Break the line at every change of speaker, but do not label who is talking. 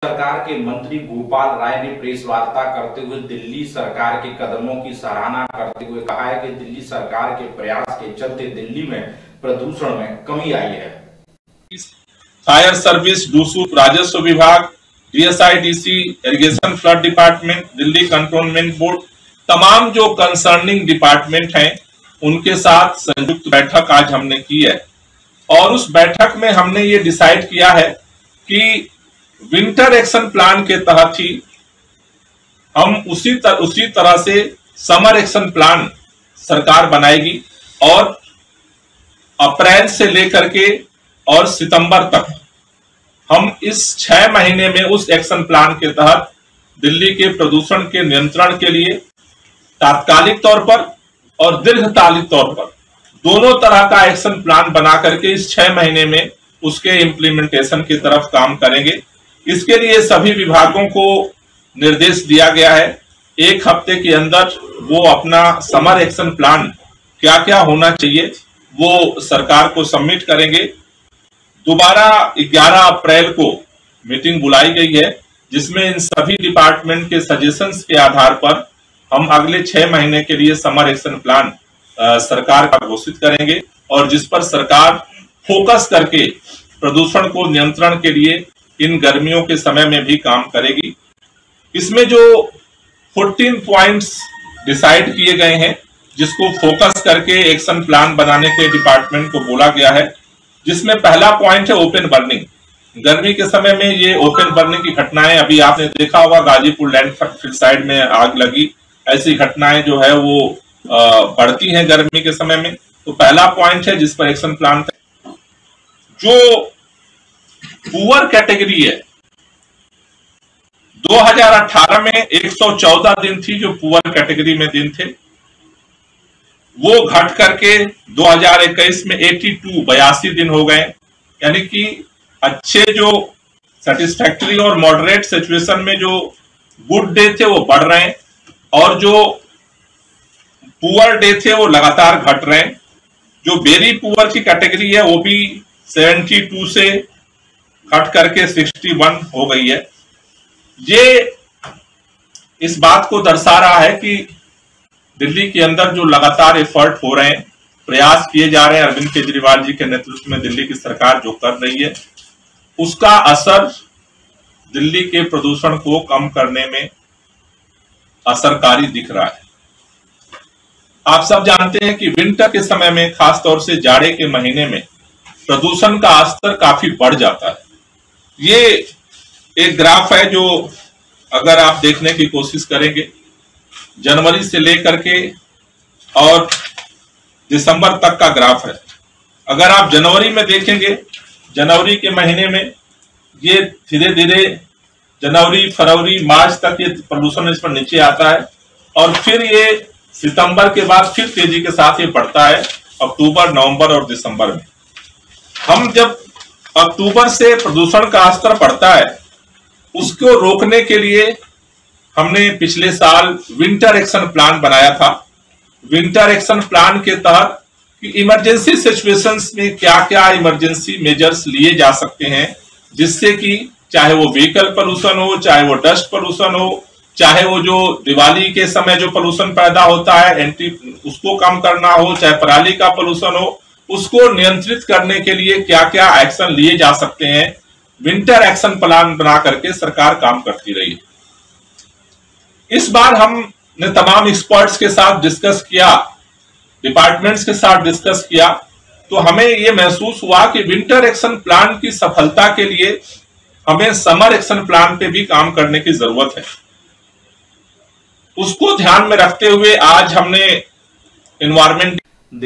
सरकार के मंत्री गोपाल राय ने प्रेस वार्ता करते हुए दिल्ली सरकार के कदमों की सराहना करते हुए कहा है कि दिल्ली सरकार के प्रयास के चलते दिल्ली में प्रदूषण में कमी आई है।
फायर सर्विस, डूसूप, राजस्व विभाग, DSIDC, irrigation flood department, Delhi cantonment board, तमाम जो कंसर्निंग डिपार्टमेंट हैं उनके साथ संयुक्त बैठक आज हमने की है और उस बैठक में हमने ये डिसाइड किया है कि विंटर एक्शन प्लान के तहत ही हम उसी तरह से समर एक्शन प्लान सरकार बनाएगी और अप्रैल से लेकर के और सितंबर तक हम इस 6 महीने में उस एक्शन प्लान के तहत दिल्ली के प्रदूषण के नियंत्रण के लिए तात्कालिक तौर पर और दीर्घकालिक तौर पर दोनों तरह का एक्शन प्लान बना करके इस 6 महीने में उसके इम्प्लीमेंटेशन की तरफ काम करेंगे। इसके लिए सभी विभागों को निर्देश दिया गया है, 1 हफ्ते के अंदर वो अपना समर एक्शन प्लान क्या क्या होना चाहिए वो सरकार को सबमिट करेंगे। दोबारा 11 अप्रैल को मीटिंग बुलाई गई है जिसमें इन सभी डिपार्टमेंट के सजेशंस के आधार पर हम अगले 6 महीने के लिए समर एक्शन प्लान सरकार का घोषित करेंगे और जिस पर सरकार फोकस करके प्रदूषण को नियंत्रण के लिए इन गर्मियों के समय में भी काम करेगी। इसमें जो 14 पॉइंट्स डिसाइड किए गए हैं जिसको फोकस करके एक्शन प्लान बनाने के डिपार्टमेंट को बोला गया है, जिसमें पहला पॉइंट है ओपन बर्निंग। गर्मी के समय में ये ओपन बर्निंग की घटनाएं अभी आपने देखा होगा, गाजीपुर लैंडफिल साइड में आग लगी, ऐसी घटनाएं जो है वो बढ़ती हैं गर्मी के समय में। तो पहला पॉइंट है जिस पर एक्शन प्लान जो पुअर कैटेगरी है 2018 में 114 दिन थी जो पुअर कैटेगरी में दिन थे, वो घट करके 2021 में 82 दिन हो गए। यानी कि अच्छे जो सेटिस्फैक्टरी और मॉडरेट सिचुएशन में जो गुड डे थे वो बढ़ रहे हैं और जो पुअर डे थे वो लगातार घट रहे हैं। जो वेरी पुअर की कैटेगरी है वो भी 72 से घट करके 61 हो गई है। ये इस बात को दर्शा रहा है कि दिल्ली के अंदर जो लगातार एफर्ट हो रहे हैं, प्रयास किए जा रहे हैं, अरविंद केजरीवाल जी के नेतृत्व में दिल्ली की सरकार जो कर रही है उसका असर दिल्ली के प्रदूषण को कम करने में असरकारी दिख रहा है। आप सब जानते हैं कि विंटर के समय में, खासतौर से जाड़े के महीने में प्रदूषण का स्तर काफी बढ़ जाता है। ये एक ग्राफ है जो अगर आप देखने की कोशिश करेंगे जनवरी से लेकर के और दिसंबर तक का ग्राफ है। अगर आप जनवरी में देखेंगे, जनवरी के महीने में ये धीरे धीरे जनवरी, फरवरी, मार्च तक ये प्रदूषण इस पर नीचे आता है और फिर ये सितंबर के बाद फिर तेजी के साथ ये बढ़ता है अक्टूबर, नवंबर और दिसंबर में। हम जब अक्टूबर से प्रदूषण का स्तर बढ़ता है उसको रोकने के लिए हमने पिछले साल विंटर एक्शन प्लान बनाया था। विंटर एक्शन प्लान के तहत कि इमरजेंसी सिचुएशंस में क्या क्या इमरजेंसी मेजर्स लिए जा सकते हैं जिससे कि चाहे वो व्हीकल पोल्यूशन हो, चाहे वो डस्ट पोल्यूशन हो, चाहे वो जो दिवाली के समय जो पोल्यूशन पैदा होता है उसको कम करना हो, चाहे पराली का पोल्यूशन हो, उसको नियंत्रित करने के लिए क्या क्या एक्शन लिए जा सकते हैं। विंटर एक्शन प्लान बना करके सरकार काम करती रही है। इस बार हमने तमाम एक्सपर्ट्स के साथ डिस्कस किया, डिपार्टमेंट्स के साथ डिस्कस किया, तो हमें यह महसूस हुआ कि विंटर एक्शन प्लान की सफलता के लिए हमें समर एक्शन प्लान पे भी काम करने की जरूरत है। उसको ध्यान में रखते हुए आज हमने एनवायरमेंट